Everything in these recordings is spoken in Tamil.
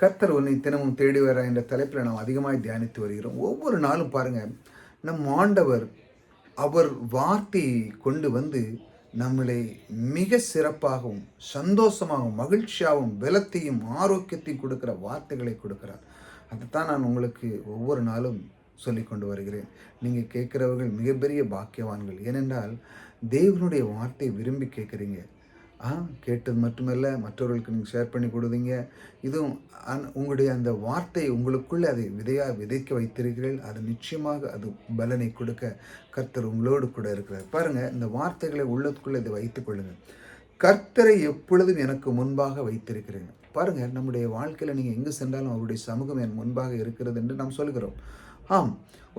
கர்த்தர் உன்னை தினமும் தேடி வர என்ற தலைப்பில் நாம் அதிகமாக தியானித்து வருகிறோம். ஒவ்வொரு நாளும் பாருங்க, நம் ஆண்டவர் அவர் வார்த்தையை கொண்டு வந்து நம்மளை மிக சிறப்பாகவும் சந்தோஷமாகவும் மகிழ்ச்சியாகவும் பலத்தையும் ஆரோக்கியத்தையும் கொடுக்கிற வார்த்தைகளை கொடுக்கிறார். அதைத்தான் நான் உங்களுக்கு ஒவ்வொரு நாளும் சொல்லி கொண்டு வருகிறேன். நீங்கள் கேட்குறவர்கள் மிகப்பெரிய பாக்கியவான்கள். ஏனென்றால் தேவனுடைய வார்த்தையை விரும்பி கேட்குறீங்க. கேட்டது மட்டுமல்ல, மற்றவர்களுக்கு நீங்கள் ஷேர் பண்ணி கொடுத்தீங்க. இதுவும் உங்களுடைய அந்த வார்த்தை உங்களுக்குள்ளே அதை விதையாக விதைக்க வைத்திருக்கிறீர்கள். அது நிச்சயமாக அது பலனை கொடுக்க கர்த்தர் உங்களோடு கூட இருக்கிறார். பாருங்கள், இந்த வார்த்தைகளை உள்ளத்துக்குள்ளே இதை வைத்துக் கொள்ளுங்கள். கர்த்தரை எப்பொழுதும் எனக்கு முன்பாக வைத்திருக்கிறேன். பாருங்கள், நம்முடைய வாழ்க்கையில் நீங்கள் எங்கே சென்றாலும் அவருடைய சமூகம் என் முன்பாக இருக்கிறது என்று நாம் சொல்கிறோம்.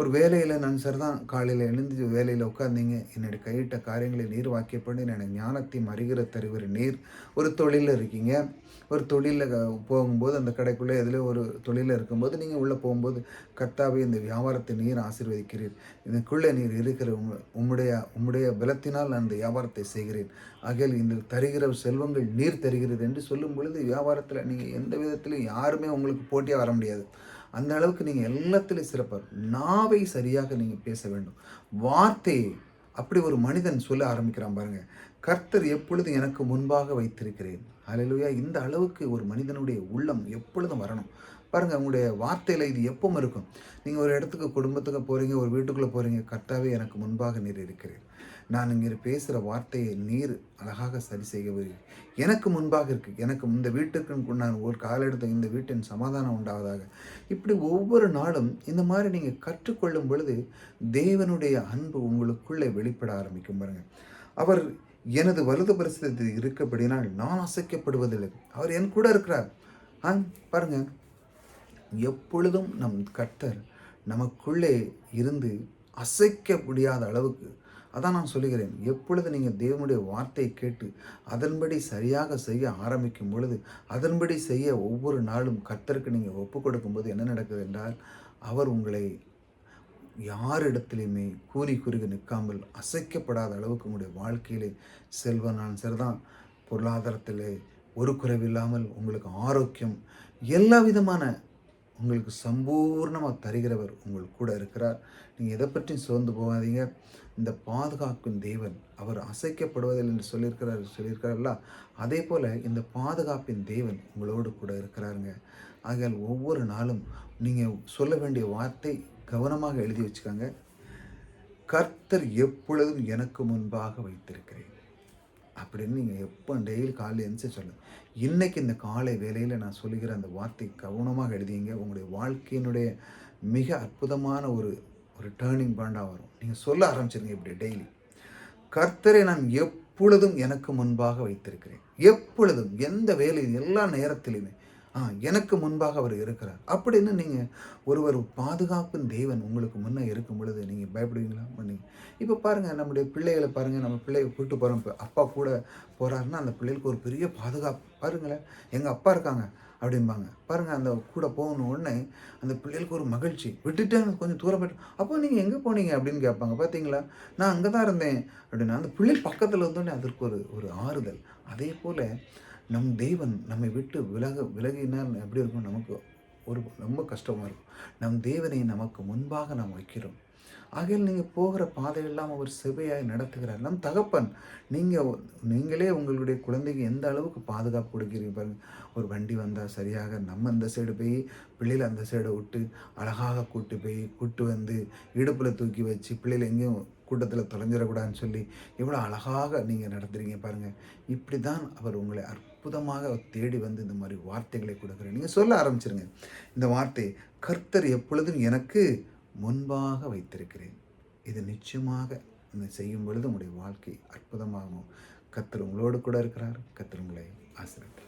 ஒரு வேலையில் நான் சரிதான் காலையில் எழுந்து வேலையில் உட்காந்தீங்க, என்னுடைய கையிட்ட காரியங்களை நீர் வாக்கியப்படி எனக்கு ஞானத்தையும் அறிகிற தருகிற நீர். ஒரு தொழிலில் இருக்கீங்க, ஒரு தொழிலில் போகும்போது அந்த கடைக்குள்ளே எதில் ஒரு தொழிலில் இருக்கும்போது நீங்கள் உள்ளே போகும்போது, கர்த்தாவே இந்த வியாபாரத்தை நீர் ஆசீர்வதிக்கிறீர், இதுக்குள்ளே நீர் இருக்கிற உம்முடைய பலத்தினால் நான் இந்த வியாபாரத்தை செய்கிறேன், ஆகையால் இந்த தருகிற செல்வங்கள் நீர் தருகிறது என்று சொல்லும் பொழுது வியாபாரத்தில் நீங்கள் எந்த விதத்திலும் யாருமே உங்களுக்கு போட்டியாக வர முடியாது. அந்த அளவுக்கு நீங்கள் எல்லாத்துலேயும் சிறப்பாக நாவை சரியாக நீங்கள் பேச வேண்டும். வார்த்தையை அப்படி ஒரு மனிதன் சொல்ல ஆரம்பிக்கிறான் பாருங்க, கர்த்தர் எப்பொழுதும் எனக்கு முன்பாக வைத்திருக்கிறேன். அல்லேலூயா. இந்த அளவுக்கு ஒரு மனிதனுடைய உள்ளம் எப்பொழுதும் வரணும். பாருங்கள், உங்களுடைய வார்த்தையில் இது எப்பவும் இருக்கும். நீங்கள் ஒரு இடத்துக்கு குடும்பத்துக்கு போகிறீங்க, ஒரு வீட்டுக்குள்ளே போகிறீங்க, கர்த்தாவே எனக்கு முன்பாக நீர் இருக்கிறேன், நான் இங்கே பேசுகிற வார்த்தையை நீர் அழகாக சரி செய்ய எனக்கு முன்பாக இருக்குது, எனக்கு இந்த வீட்டுக்கு நான் ஒரு கால எடுத்த இந்த வீட்டின் சமாதானம் உண்டாவதாக. இப்படி ஒவ்வொரு நாளும் இந்த மாதிரி நீங்கள் கற்றுக்கொள்ளும் பொழுது தேவனுடைய அன்பு உங்களுக்குள்ளே வெளிப்பட ஆரம்பிக்கும். பாருங்கள், அவர் எனது வலது பரிசுத்தத்தில் இருக்கப்படினால் நான் அசைக்கப்படுவதில்லை, அவர் என் கூட இருக்கிறார். பாருங்கள், எப்பொழுதும் நம் கர்த்தர் நமக்குள்ளே இருந்து அசைக்க முடியாத அளவுக்கு. அதான் நான் சொல்லுகிறேன், எப்பொழுது நீங்கள் தேவனுடைய வார்த்தையை கேட்டு அதன்படி சரியாக செய்ய ஆரம்பிக்கும் பொழுது, அதன்படி செய்ய ஒவ்வொரு நாளும் கர்த்தருக்கு நீங்கள் ஒப்பு கொடுக்கும்போது என்ன நடக்குது என்றால், அவர் உங்களை யாரிடத்திலையுமே கூறி குறுகி நிற்காமல் அசைக்கப்படாத அளவுக்கு உங்களுடைய வாழ்க்கையிலே செல்வனான் சரிதான், பொருளாதாரத்திலே ஒரு குறைவில்லாமல் உங்களுக்கு ஆரோக்கியம், எல்லா விதமான உங்களுக்கு சம்பூர்ணமாக தருகிறவர் உங்களுக்கு கூட இருக்கிறார். நீங்கள் எதை பற்றியும் சோர்ந்து போகாதீங்க. இந்த பாதுகாக்கும் தேவன் அவர் அசைக்கப்படுவதில்லை என்று சொல்லியிருக்கிறார்களா, அதே போல் இந்த பாதுகாப்பின் தேவன் உங்களோடு கூட இருக்கிறாருங்க. ஆகையால் ஒவ்வொரு நாளும் நீங்கள் சொல்ல வேண்டிய வார்த்தை கவனமாக எழுதி வச்சுக்கோங்க. கர்த்தர் எப்பொழுதும் எனக்கு முன்பாக வைத்திருக்கிறேன் அப்படின்னு நீங்கள் எப்போ டெய்லி காலையில் எழுந்து சொல்லுங்கள். இன்றைக்கி இந்த காலை வேளையில் நான் சொல்லுகிற அந்த வார்த்தை கவனமாக எழுதிங்க. உங்களுடைய வாழ்க்கையினுடைய மிக அற்புதமான ஒரு டேர்னிங் பாயிண்டாக வரும். நீங்கள் சொல்ல ஆரம்பிச்சிருங்க இப்படி டெய்லி, கர்த்தரை நான் எப்பொழுதும் எனக்கு முன்பாக வைத்திருக்கிறேன். எப்பொழுதும், எந்த வேலையும், எல்லா நேரத்திலையுமே எனக்கு முன்பாக அவர் இருக்கிறார் அப்படின்னு நீங்கள் ஒருவர் பாதுகாப்பின் தேவன் உங்களுக்கு முன்னே இருக்கும் பொழுது நீங்கள் பயப்படுவீங்களா? பண்ணீங்க. இப்போ பாருங்கள், நம்முடைய பிள்ளைகளை பாருங்கள், நம்ம பிள்ளையை கூப்பிட்டு போகிறோம், அப்பா கூட போகிறாருன்னா அந்த பிள்ளைகளுக்கு ஒரு பெரிய பாதுகாப்பு. பாருங்களேன், எங்கள் அப்பா இருக்காங்க அப்படிம்பாங்க. பாருங்கள், அந்த கூட போகணும் உடனே அந்த பிள்ளைகளுக்கு ஒரு மகிழ்ச்சி. விட்டுட்டு கொஞ்சம் தூரம் போய்ட்டு, அப்போ நீங்கள் எங்கே போனீங்க அப்படின்னு கேட்பாங்க. பார்த்தீங்களா, நான் அங்கே தான் இருந்தேன் அப்படின்னா அந்த பிள்ளை பக்கத்தில் இருந்தோடனே அதற்கு ஒரு ஆறுதல். அதே போல் நம் தேவன் நம்மை விட்டு விலகினால் எப்படி இருக்கும், நமக்கு ரொம்ப கஷ்டமாக இருக்கும். நம் தேவனை நமக்கு முன்பாக நாம் வைக்கிறோம். ஆகையால் நீங்கள் போகிற பாதையெல்லாம் அவர் செவையாய் நடத்துகிறார். நம் தகப்பன். நீங்களே உங்களுடைய குழந்தைக்கு எந்த அளவுக்கு பாதுகாப்பு கொடுக்கிறீங்க பாருங்கள். ஒரு வண்டி வந்தால் சரியாக நம்ம இந்த சைடு போய் பிள்ளைகளை அந்த சைடை விட்டு அழகாக கூட்டு வந்து இடுப்பில் தூக்கி வச்சு பிள்ளைகளை எங்கேயும் கூட்டத்தில் தொலைஞ்சிடக்கூடாதுன்னு சொல்லி எவ்வளோ அழகாக நீங்கள் நடத்துகிறீங்க பாருங்கள். இப்படி தான் அவர் உங்களை அற்புதமாக தேடி வந்து இந்த மாதிரி வார்த்தைகளை கொடுக்குறேன். நீங்கள் சொல்ல ஆரம்பிச்சிருங்க இந்த வார்த்தை, கர்த்தர் எப்பொழுதும் எனக்கு முன்பாக வைத்திருக்கிறேன். இது நிச்சயமாக செய்யும் பொழுது உங்களுடைய வாழ்க்கை அற்புதமாகும். கர்த்தர் உங்களோடு கூட இருக்கிறார். கர்த்தர் உங்களை ஆசீர்வதிப்பார்.